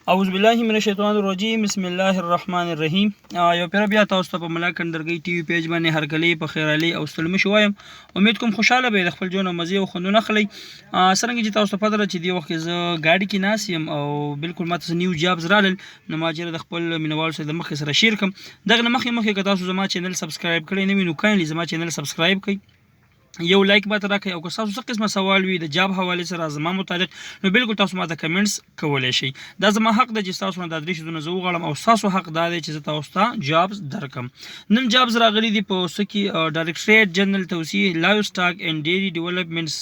اعوذ بالله من الشیطان الرجیم بسم الله الرحمن الرحیم. یو پیر بیا تاسو ته په ملاکنډ درګي ټي وي پیج باندې هرکلی په خیر علي او ستلم شو وایم. امید کوم خوشاله به د خپل ژوند مزه او خوندونه خلی. څنګه چې تاسو ته پته را چې دی وخت ز گاډي کې ناس یم او بالکل ماته نیو جابز رالل نو ما چې د خپل مینوال سره د مخ سره شیر کوم. دغه مخې که تاسو زما چینل سبسکرایب کړئ نه وي نو کاینلی زما چینل سبسکرایب کړئ، یو لایک ماته راکړئ او که تاسو څه قسمه سوال وي د جاب حواله سره زما متعلق نو بالکل تاسو ماته کمنټس کولای شئ. دا زما حق ده چې تاسو نه د درې شیزونه زه وغواړم او تاسو حق دا دی چې زه تاسو ته جابز درکم. نن جابز راغلي دي په سکی ډایرکټریټ جنرال توسیع لایو سټاک اینڈ ډیری ډیولپمنټس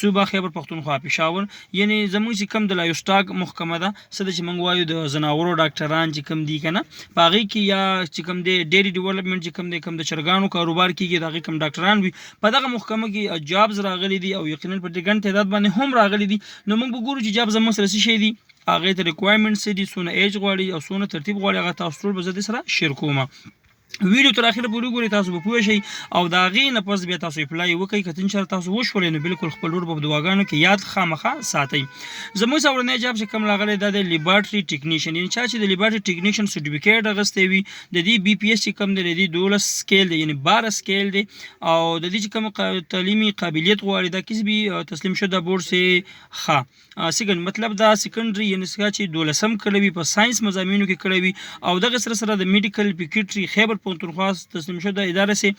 صوبه خیبر پختونخوا پېښور، یعنی زموږ چې کوم د لایو سټاک محکمه ده څه د چې موږ وایو د زناورو ډاکټران چې کوم دي کنه په هغې کې یا چې کوم دی ډیری ډیولپمنټ چې کوم دی کوم د چرګانو کاروبار کېږي د هغې کوم ډاکټران وي په دغه محکمه کې جابز راغلي دي او یقینا په ډېر ګڼ تعداد باندې هم راغلي دي. نو موږ به ګورو چې جاب زموږ سره څه شی دي، هغې ته ریکوایرمنټس څه دي، څونه ایج غواړي او څونه ترتیب غواړي، هغه تاسو ټول به زه دې سره شیر کوم. ویډیو تر اخره پورې ګورئ تاسو به پوه شئ او د هغې نه پس بیا تاسو اپلای وکړئ. که انشاءالله تاسو وشولئ نو بالکل خپل ورور به په دعاګانو کې یاد خامخا ساتئ. زموږ اولنی جاب چې کوم راغلی دا د لیبارټري ټیکنیشن، یعنی چا چې د لیبارټري ټیکنیشن سرټیفیکیټ اخیستی وي د دې بي پي ایس چې کوم دی د دې 12 سکیل دی یعنی 12 سکیل دی او د دې چې کوم تعلیمي قابلیت غواړي دا کسبي تسلیم شده بورډ سے ښه سیکنډ مطلب دا سیکنډري یعنی چې 12 کړی وي په ساينس مضامینو کې کړی وي او دغه سره سره د میډیکل پکیټري خیبر پختونخوا تسلیم شده اداره سي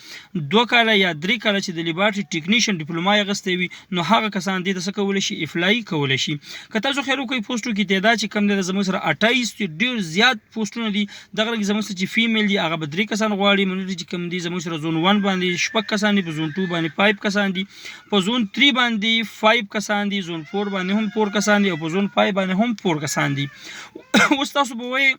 2 کاله یا 3 کاله چې د لیبارټري ټیکنیشن ډیپلوما یې اخیستی وي نو هغه کسان دې ته څه کولی شي اپلای کولی شي. که تاسو خیر وکړئ پوسټو کې تعداد چې کم دی زموږ سره 28 ډېر زیات پوسټونه دي. دغه رنګ زموږ سره چې فیمیل دي هغه به 3 کسان غواړي، منډي چې کم دي زموږ سره زون 1 باندې 6 کسان دي، په زون 2 باندې 5 کسان دي، په زون 3 باندې 5 کسان دي، زون 4 باندې هم 4 کسان دي او په زون 5 باندې هم 4 کسان دي. اوس تاسو به وایئ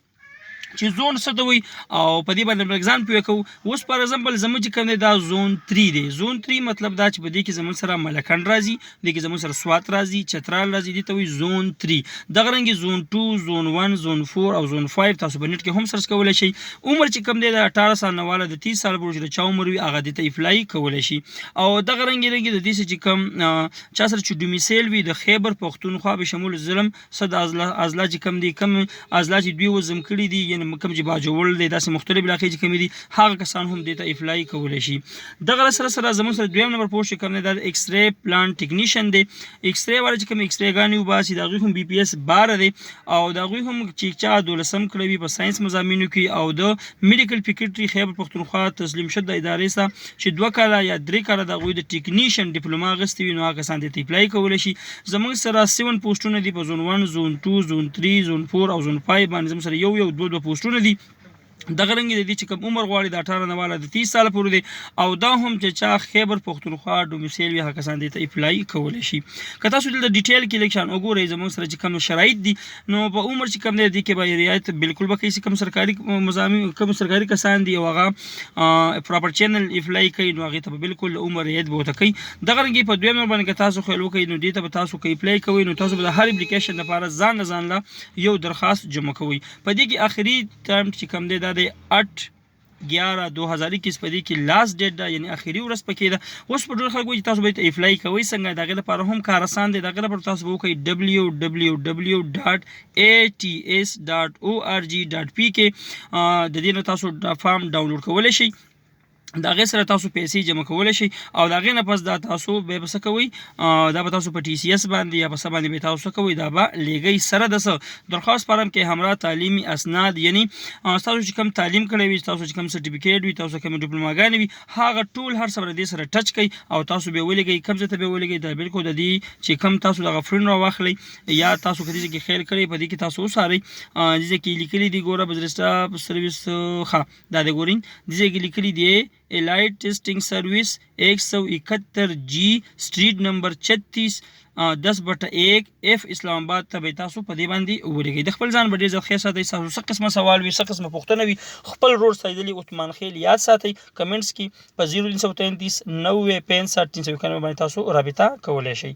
چې زون څه ته وایي او په دې باندې اګزام پوه کوو. اوس فار ایگزامپل زموږ چې کوم دی دا زون 3 دی. زون 3 مطلب دا چې په دې کې زموږ سره ملکنډ راځي، دې کې زموږ سره سوات راځي، چترال راځي، دې ته وایي زون 3. دغه رنګې زون 2 زون 1 زون 4 او زون 5 تاسو په نیټ کې هم سرچ کولی شئ. عمر چې کوم دی د 18 سال نه والا د 30 سال پورې چې د چا عمر وي هغه دې ته اپلای کولی شي. او دغه رنګې د دې چې کوم چا سره چې ډومیسیل وي د خیبر پختونخوا به شمول ظلم صد اضلاع چې کوم دي کوم اضلاع چې دوی وزم کړي دي یعنی کوم چې باجوړ دی داسې مختلف علاقې چې کومې دي هغه کسان هم دې ته اپلای کولی شي. دغه سره سره زموږ سره دویم نمبر پوسټ چې کوم دی دا د ایکس ری پلان ټیکنیشن دی. ایکس ری والا چې کوم ایکس ریګانې وباسي د هغوی هم بي پي ایس 12 دی او د هغوی هم چې چا 12 کړی وي په ساینس مضامینو کې او د میډیکل پکیټري خیبر پختونخوا تسلیم شده ادارې څخه چې 2 کاله یا 3 کاله د هغوی د ټیکنیشن ډیپلوما اخیستی وي نو هغه کسان دې ته اپلای کولی شي. زموږ سره 7 پوسټونه دي په زون 1 زون 2 زون 3 زون 4 او زون 5 باندې زموږ سره یو 2 پوسټونه دي. دغه رنګ د دې چې کوم عمر غواړي د 18 نه والا د 30 سال پورې دی او دا هم چې چا خیبر پختونخوا ډومیسیل وي هغه کسان دې ته اپلای کولی شي. که تاسو دلته ډیټیل کې لیکشن وګورئ زموږ سره چې کوم شرایط دي نو په عمر چې کوم دی دې کې به رعایت بالکل به کوي چې کوم سرکاري مضامین کوم سرکاري کسان دي او هغه پراپر چینل اپلای کوي نو هغې ته به بالکل عمر رعایت به ورته کوي. دغه رنګ په دویم نمبر باندې که تاسو خیال وکړئ نو دې ته به تاسو که اپلای کوئ نو تاسو به د هر اپلیکیشن لپاره ځان له یو درخواست جمع کوئ. په دې کې آخري ټایم چې کوم دی دا د 8/11/2021 په دې کې لاست ډیټ ده یعنی اخري ورځ پکې ده. اوس په ډېر خلک وایي چې تاسو باید اپلای کوئ څنګه د هغې لپاره هم کار اسان دی. د هغې لپاره تاسو به وکړئ www.ats.org.pk د دې نه تاسو فارم ډاونلوډ کولی شئ. د هغې سره تاسو پیسې جمع کولی شئ او د هغې نه پس دا تاسو بیا به څه کوئ دا به تاسو په ټي سی ایس باندې یا په څه باندې به تاسو څه کوئ دا به لیږئ سره د څه درخواست فارم کې همراه تعلیمي اسناد یعنی تاسو چې کوم تعلیم کړی وي تاسو چې کوم سرټیفیکیټ وي تاسو کوم ډیپلوماګانې وي هغه ټول هر څه به دې سره ټچ کوئ او تاسو به ولیږئ کوم ځای ته به ولیږئ دا بالکل د دې چې کوم تاسو دغه فرینډ راواخلئ یا تاسو که دې کې خیر کړی په دې کې تاسو وڅارئ دې کې لیکلي دي ګوره بزرستا سروس ښه دا د ګورئ دې کې لیکلي دي elite testing service 171 G street number 36 10/1 F اسلام آباد ته به تاسو په دې باندې ولیږئ. د خپل ځان به ډېر زیات ښه ساتئ. تاسو څه قسمه سوال وي څه قسمه پوښتنه وي خپل ورور سیدلي عثمان خیل یاد ساتئ. کمنټس کې په 0 333 90 65 391 باندې تاسو رابطه کولی شئ.